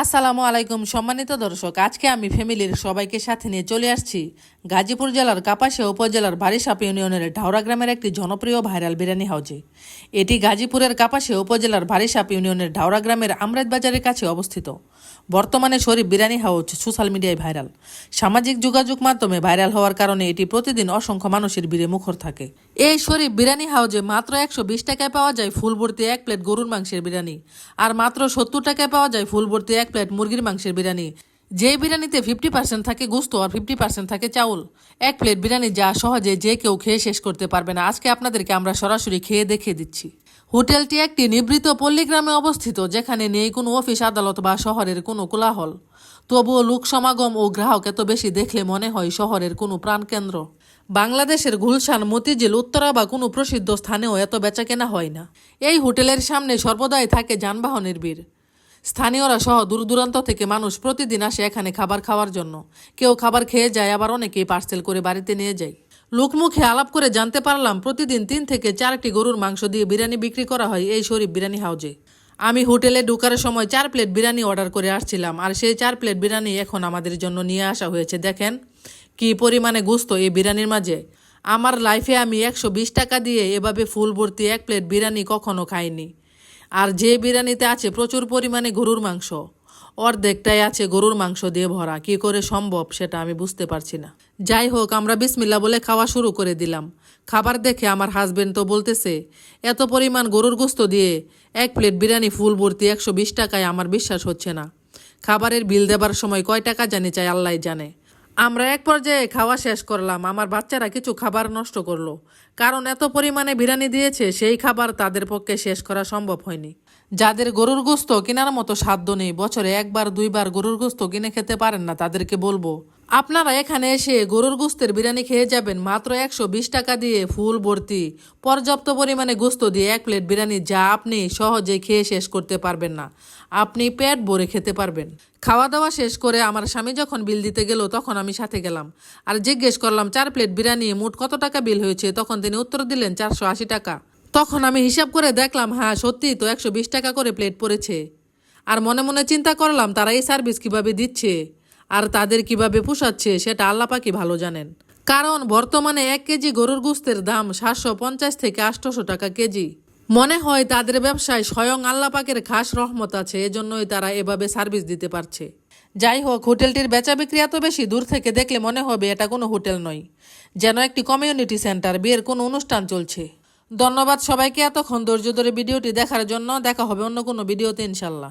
আসসালামু আলাইকুম সম্মানিত দর্শক, আজকে আমি ফ্যামিলির সবাইকে সাথে নিয়ে চলে আসছি গাজীপুর জেলার কাপাসিয়া উপজেলার বারিসাপ ইউনিয়নের ঢাওড়া গ্রামের একটি জনপ্রিয় ভাইরাল বিরিয়ানি হাউজে। এটি গাজীপুরের কাপাসিয়া উপজেলার বারিসাপ ইউনিয়নের ঢাওড়া গ্রামের আমরাত বাজারের কাছে অবস্থিত। বর্তমানে শরীফ বিরিয়ানি হাউজ সোশ্যাল মিডিয়ায় ভাইরাল। সামাজিক যোগাযোগ মাধ্যমে ভাইরাল হওয়ার কারণে এটি প্রতিদিন অসংখ্য মানুষের ভিড়ে মুখর থাকে। এই শরীফ বিরিয়ানি হাউজে মাত্র 120 টাকায় পাওয়া যায় ফুল ভর্তি এক প্লেট গরুর মাংসের বিরিয়ানি, আর মাত্র 70 টাকায় পাওয়া যায় ফুল ভর্তি এক প্লেট মুরগির মাংসের বিরিয়ানি। যে বিরিয়ানিতে 50% থাকে গোস্ত আর 50% থাকে চাউল। এক প্লেট বিরিয়ানি যা সহজে যে কেউ খেয়ে শেষ করতে পারবে না। আজকে আপনাদেরকে আমরা সরাসরি খেয়ে দেখিয়ে দিচ্ছি। হোটেলটি একটি নিভৃত পল্লী গ্রামে অবস্থিত, যেখানে নেই কোনো অফিস আদালত বা শহরের কোনো কোলাহল। তবুও লোক সমাগম ও গ্রাহক এত বেশি দেখলে মনে হয় শহরের কোনো প্রাণকেন্দ্র। বাংলাদেশের গুলশান, মতিঝিল, উত্তরা বা কোনো প্রসিদ্ধ স্থানেও এত বেচাকেনা হয় না। এই হোটেলের সামনে সর্বদাই থাকে যানবাহনের ভিড়। স্থানীয়রা সহ দূর দূরান্ত থেকে মানুষ প্রতিদিন আসে এখানে খাবার খাওয়ার জন্য। কেউ খাবার খেয়ে যায়, আবার অনেকেই পার্সেল করে বাড়িতে নিয়ে যায়। লোকমুখে আলাপ করে জানতে পারলাম প্রতিদিন 3 থেকে 4টি গরুর মাংস দিয়ে বিরিয়ানি বিক্রি করা হয় এই শরীফ বিরিয়ানি হাউজে। আমি হোটেলে ঢোকার সময় 4 প্লেট বিরিয়ানি অর্ডার করে আসছিলাম, আর সেই 4 প্লেট বিরিয়ানি এখন আমাদের জন্য নিয়ে আসা হয়েছে। দেখেন কি পরিমাণে গোস্ত এই বিরিয়ানির মাঝে। আমার লাইফে আমি 120 টাকা দিয়ে এভাবে ফুল ভর্তি এক প্লেট বিরিয়ানি কখনো খাইনি। আর যে বিরিয়ানিতে আছে প্রচুর পরিমাণে গরুর মাংস, অর্ধেকটাই আছে গরুর মাংস দিয়ে ভরা। কি করে সম্ভব সেটা আমি বুঝতে পারছি না। যাই হোক, আমরা বিসমিল্লাহ বলে খাওয়া শুরু করে দিলাম। খাবার দেখে আমার হাজবেন্ড তো বলতেছে, এত পরিমাণ গরুর গোস্ত দিয়ে এক প্লেট বিরিয়ানি ফুল ভর্তি 120 টাকায় আমার বিশ্বাস হচ্ছে না। খাবারের বিল দেবার সময় কয় টাকা জানি চাই আল্লাহ জানে। আমরা এক পর্যায়ে খাওয়া শেষ করলাম। আমার বাচ্চারা কিছু খাবার নষ্ট করলো, কারণ এত পরিমাণে বিরিয়ানি দিয়েছে সেই খাবার তাদের পক্ষে শেষ করা সম্ভব হয়নি। যাদের গরুর গোস্ত কেনার মতো সাধ্য নেই, বছরে 1-2বার গরুর গোস্ত কিনে খেতে পারেন না, তাদেরকে বলবো আপনারা এখানে এসে গরুর গোস্তের বিরিয়ানি খেয়ে যাবেন মাত্র 120 টাকা দিয়ে ফুল ভর্তি পর্যাপ্ত পরিমাণে গোস্ত দিয়ে এক প্লেট বিরিয়ানি, যা আপনি সহজে খেয়ে শেষ করতে পারবেন না। আপনি পেট ভরে খেতে পারবেন। খাওয়া দাওয়া শেষ করে আমার স্বামী যখন বিল দিতে গেল, তখন আমি সাথে গেলাম আর জিজ্ঞেস করলাম 4 প্লেট বিরিয়ানি মোট কত টাকা বিল হয়েছে। তখন তিনি উত্তর দিলেন 480 টাকা। তখন আমি হিসাব করে দেখলাম, হ্যাঁ সত্যিই তো 120 টাকা করে প্লেট পড়েছে। আর মনে মনে চিন্তা করলাম তারা এই সার্ভিস কিভাবে দিচ্ছে আর তাদের কিভাবে পোষাচ্ছে সেটা আল্লাহ পাকই ভালো জানেন। কারণ বর্তমানে 1 কেজি গরুর গোস্তের দাম 750 থেকে 800 টাকা কেজি। মনে হয় তাদের ব্যবসায় স্বয়ং আল্লাহ পাকের খাস রহমত আছে, এজন্যই তারা এভাবে সার্ভিস দিতে পারছে। যাই হোক, হোটেলটির বেচা বিক্রি এত বেশি, দূর থেকে দেখলে মনে হবে এটা কোনো হোটেল নয়, যেন একটি কমিউনিটি সেন্টার, বিয়ের কোনো অনুষ্ঠান চলছে। ধন্যবাদ সবাইকে এতক্ষণ ধৈর্য ধরে ভিডিওটি দেখার জন্য। দেখা হবে অন্য কোনো ভিডিওতে ইনশাল্লাহ।